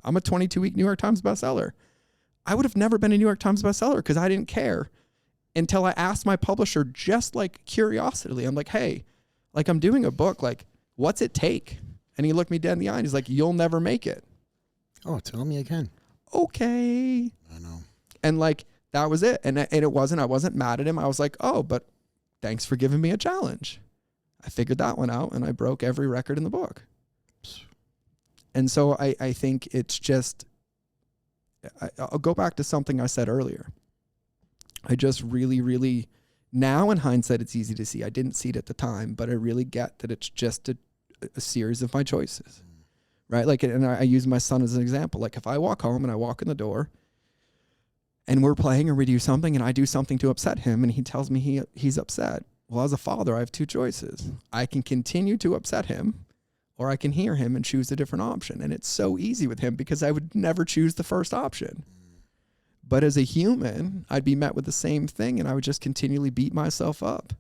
I'm a 22-week New York Times bestseller. I would have never been a New York Times bestseller because I didn't care until I asked my publisher, just like curiosity. I'm like, hey, like I'm doing a book, like what's it take? And he looked me dead in the eye and he's like, you'll never make it. Oh, tell me again. Okay. I know. And like, that was it. And I wasn't mad at him. I was like, oh, but thanks for giving me a challenge. I figured that one out and I broke every record in the book. And so I think it's just, I'll go back to something I said earlier. I just really, now in hindsight, it's easy to see. I didn't see it at the time, but I really get that it's just a series of my choices, right? Like, and I use my son as an example. Like if I walk home and I walk in the door and we're playing or we do something and I do something to upset him and he tells me he's upset. Well, as a father, I have two choices. I can continue to upset him or I can hear him and choose a different option. And it's so easy with him because I would never choose the first option. But as a human, I'd be met with the same thing and I would just continually beat myself up.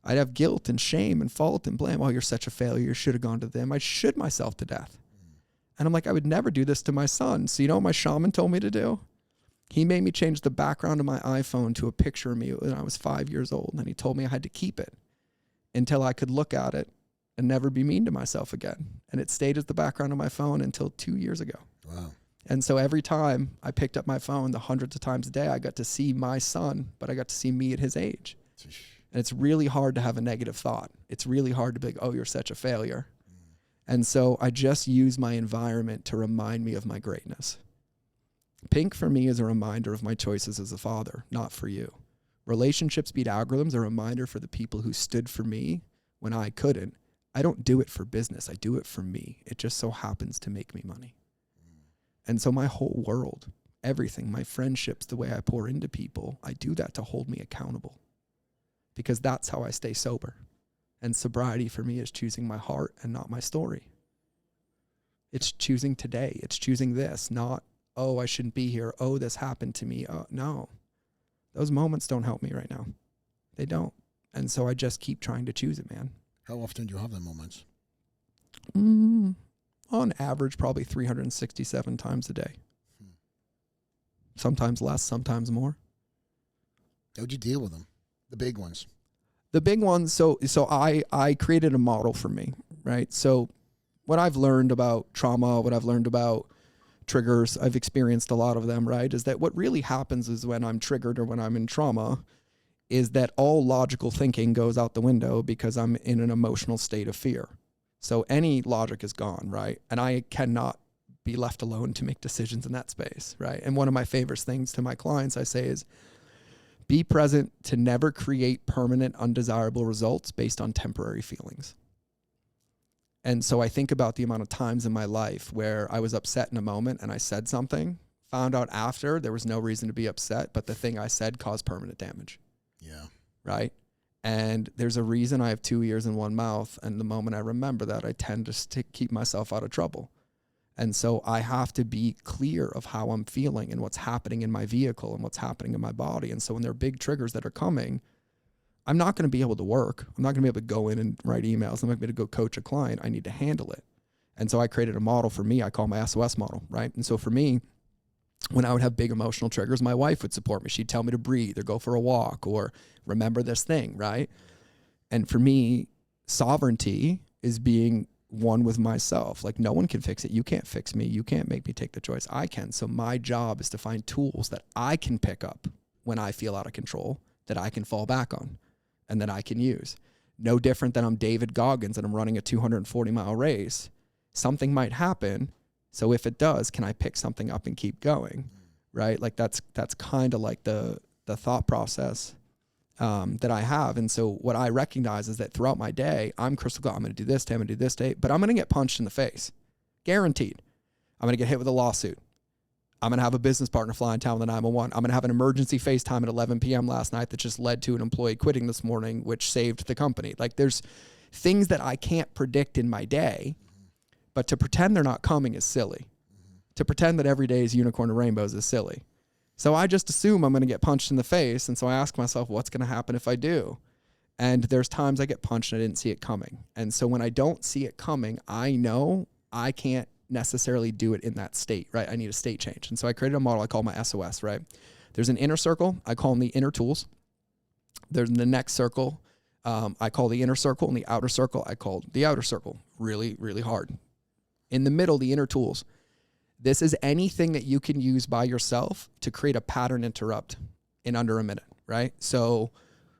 I'd have guilt and shame and fault and blame. Oh, you're such a failure. You should have gone to them. I'd should myself to death. And I'm like, I would never do this to my son. So you know what my shaman told me to do? He made me change the background of my iPhone to a picture of me when I was 5 years old. And he told me I had to keep it until I could look at it and never be mean to myself again. And it stayed as the background of my phone until 2 years ago. Wow. And so every time I picked up my phone, the hundreds of times a day, I got to see my son, but I got to see me at his age. And it's really hard to have a negative thought. It's really hard to be like, oh, you're such a failure. And so I just use my environment to remind me of my greatness. Pink for me is a reminder of my choices as a father, not for you. Relationships Beat Algorithms are a reminder for the people who stood for me when I couldn't. I don't do it for business. I do it for me. It just so happens to make me money. And so my whole world, everything, my friendships, the way I pour into people, I do that to hold me accountable because that's how I stay sober. And sobriety for me is choosing my heart and not my story. It's choosing today. It's choosing this, not, oh, I shouldn't be here. Oh, this happened to me. No, those moments don't help me right now. They don't. And so I just keep trying to choose it, man. How often do you have them moments? On average, probably 367 times a day. Sometimes less, sometimes more. How'd you deal with them? The big ones. The big ones, so I created a model for me, right? So what I've learned about trauma, what I've learned about triggers, I've experienced a lot of them, right? Is that what really happens is when I'm triggered or when I'm in trauma is that all logical thinking goes out the window because I'm in an emotional state of fear. So any logic is gone, right? And I cannot be left alone to make decisions in that space, right? And one of my favorite things to my clients I say is, be present to never create permanent undesirable results based on temporary feelings. And so I think about the amount of times in my life where I was upset in a moment and I said something, found out after there was no reason to be upset, but the thing I said caused permanent damage. Yeah. Right? And there's a reason I have 2 ears and one mouth. And the moment I remember that, I tend to keep myself out of trouble. And so I have to be clear of how I'm feeling and what's happening in my vehicle and what's happening in my body. And so when there are big triggers that are coming, I'm not going to be able to work. I'm not going to be able to go in and write emails. I'm not going to be able to go coach a client. I need to handle it. And so I created a model for me. I call my SOS model, right? And so for me, when I would have big emotional triggers, my wife would support me. She'd tell me to breathe or go for a walk or remember this thing, right? And for me, sovereignty is being one with myself. Like, no one can fix it. You can't fix me. You can't make me take the choice. I can. So my job is to find tools that I can pick up when I feel out of control, that I can fall back on and that I can use. No different than I'm David Goggins and I'm running a 240-mile race. Something might happen. So if it does, can I pick something up and keep going? Right? Like that's kind of like the thought process that I have. And so what I recognize is that throughout my day, I'm crystal clear. I'm going to do this day, I'm going to do this day, but I'm going to get punched in the face. Guaranteed. I'm going to get hit with a lawsuit. I'm going to have a business partner fly in town with a 911. I'm going to have an emergency FaceTime at 11 p.m. last night that just led to an employee quitting this morning, which saved the company. Like, there's things that I can't predict in my day, but to pretend they're not coming is silly. To pretend that every day is unicorn and rainbows is silly. So I just assume I'm going to get punched in the face. And so I ask myself, what's going to happen if I do? And there's times I get punched and I didn't see it coming. And so when I don't see it coming, I know I can't necessarily do it in that state, right? I need a state change. And so I created a model I call my SOS, right? There's an inner circle. I call them the inner tools. There's the next circle. I call the inner circle, and the outer circle, I call the outer circle. Really, really hard. In the middle, the inner tools. This is anything that you can use by yourself to create a pattern interrupt in under a minute, right? So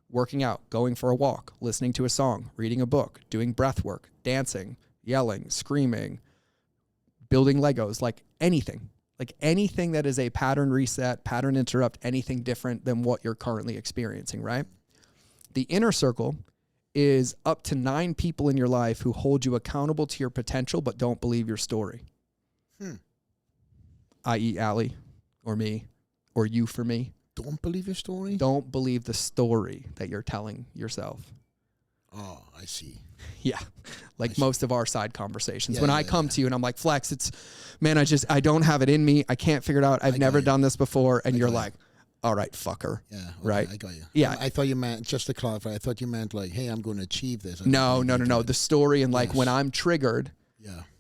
working out, going for a walk, listening to a song, reading a book, doing breath work, dancing, yelling, screaming, building Legos, like anything that is a pattern reset, pattern interrupt, anything different than what you're currently experiencing, right? The inner circle is up to 9 people in your life who hold you accountable to your potential but don't believe your story. I.e. Allie or me or you for me. Don't believe your story? Don't believe the story that you're telling yourself. Oh, I see. Yeah. Like most of our side conversations. Yeah, when I come to you and I'm like, Flex, I don't have it in me. I can't figure it out. I've never done this before. And you're like, all right, fucker. Yeah. Okay, right. I got you. Yeah. I thought you meant, just to clarify, I thought you meant like, hey, I'm going to achieve this. No. The story and like when I'm triggered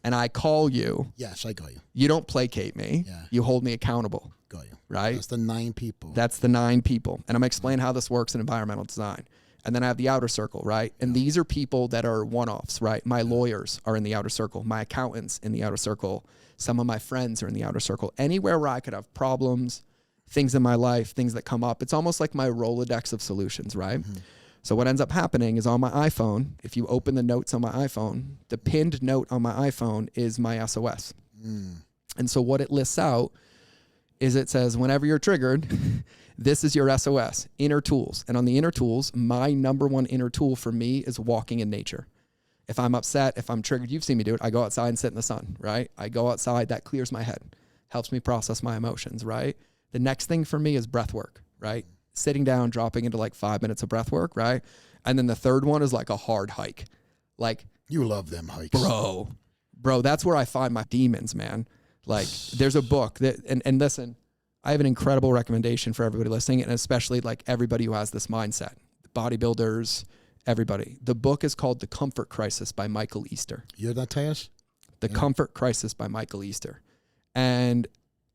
and I call you. Yes, I got you. You don't placate me. Yeah. You hold me accountable. Got you. Right? That's the 9 people. That's the 9 people. And I'm going to explain how this works in environmental design. And then I have the outer circle, right? And these are people that are one-offs, right? My lawyers are in the outer circle. My accountants in the outer circle. Some of my friends are in the outer circle. Anywhere where I could have problems, things in my life, things that come up. It's almost like my Rolodex of solutions, right? Mm-hmm. So what ends up happening is on my iPhone, if you open the notes on my iPhone, the pinned note on my iPhone is my SOS. And so what it lists out is it says, whenever you're triggered, this is your SOS, inner tools. And on the inner tools, my number one inner tool for me is walking in nature. If I'm upset, if I'm triggered, you've seen me do it. I go outside and sit in the sun, right? I go outside, that clears my head, helps me process my emotions, right? The next thing for me is breath work, right? Sitting down, dropping into like 5 minutes of breath work, right? And then the third one is like a hard hike. Like, you love them hikes. Bro, that's where I find my demons, man. Like, there's a book that, and listen, I have an incredible recommendation for everybody listening, and especially like everybody who has this mindset, bodybuilders, everybody. The book is called The Comfort Crisis by Michael Easter. You heard that, Tyus? The Comfort Crisis by Michael Easter. And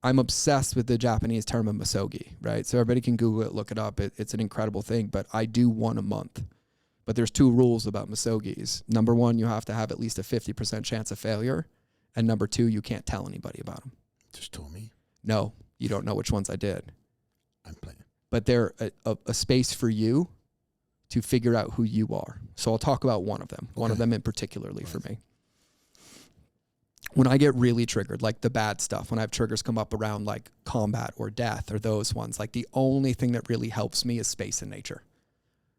I'm obsessed with the Japanese term of misogi, right? So everybody can Google it, look it up. It's an incredible thing, but I do one a month. But there's 2 rules about misogis. Number 1, you have to have at least a 50% chance of failure. And number 2, you can't tell anybody about them. Just told me. No, you don't know which ones I did. I'm playing. But they're a space for you to figure out who you are. So I'll talk about one of them, one of them in particularly for me. When I get really triggered, like the bad stuff, when I have triggers come up around like combat or death or those ones, like the only thing that really helps me is space and nature.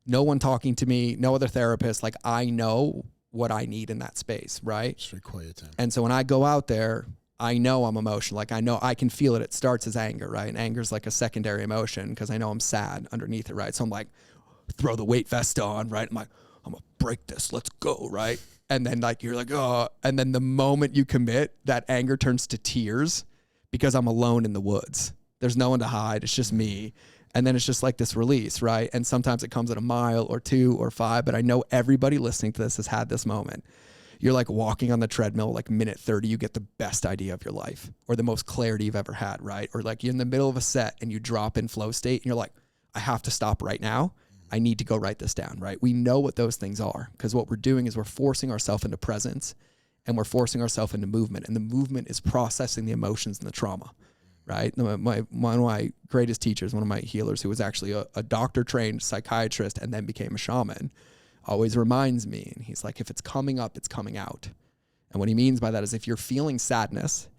No one talking to me, no other therapist. Like I know what I need in that space, right? Straight quiet time. And so when I go out there, I know I'm emotional. Like I know I can feel it. It starts as anger, right? And anger is like a secondary emotion because I know I'm sad underneath it, right? So I'm like, throw the weight vest on, right? I'm like, I'm gonna break this. Let's go, right? And then like you're like, oh, and then the moment you commit, that anger turns to tears because I'm alone in the woods. There's no one to hide. It's just me. And then it's just like this release, right? And sometimes it comes at a mile or 2 or 5, but I know everybody listening to this has had this moment. You're like walking on the treadmill, like minute 30, you get the best idea of your life or the most clarity you've ever had, right? Or like you're in the middle of a set and you drop in flow state and you're like, I have to stop right now. I need to go write this down, right? We know what those things are because what we're doing is we're forcing ourselves into presence and we're forcing ourselves into movement. And the movement is processing the emotions and the trauma, right? One of my greatest teachers, one of my healers who was actually a doctor-trained psychiatrist and then became a shaman, always reminds me, and he's like, if it's coming up, it's coming out. And what he means by that is if you're feeling sadness,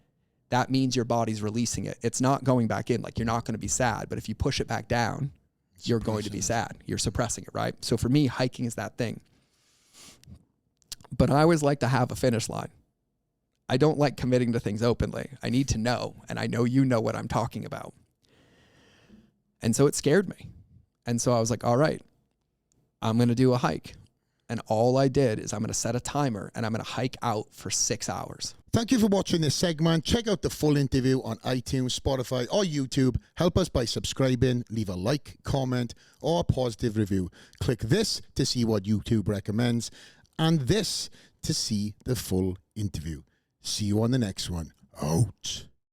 that means your body's releasing it. It's not going back in. Like you're not going to be sad, but if you push it back down, you're going to be sad. You're suppressing it, right? So for me, hiking is that thing. But I always like to have a finish line. I don't like committing to things openly. I need to know, and I know you know what I'm talking about. And so it scared me. And so I was like, all right, I'm going to do a hike. And all I did is I'm going to set a timer and I'm going to hike out for 6 hours. Thank you for watching this segment. Check out the full interview on iTunes, Spotify, or YouTube. Help us by subscribing, leave a like, comment, or a positive review. Click this to see what YouTube recommends, and this to see the full interview. See you on the next one. Out.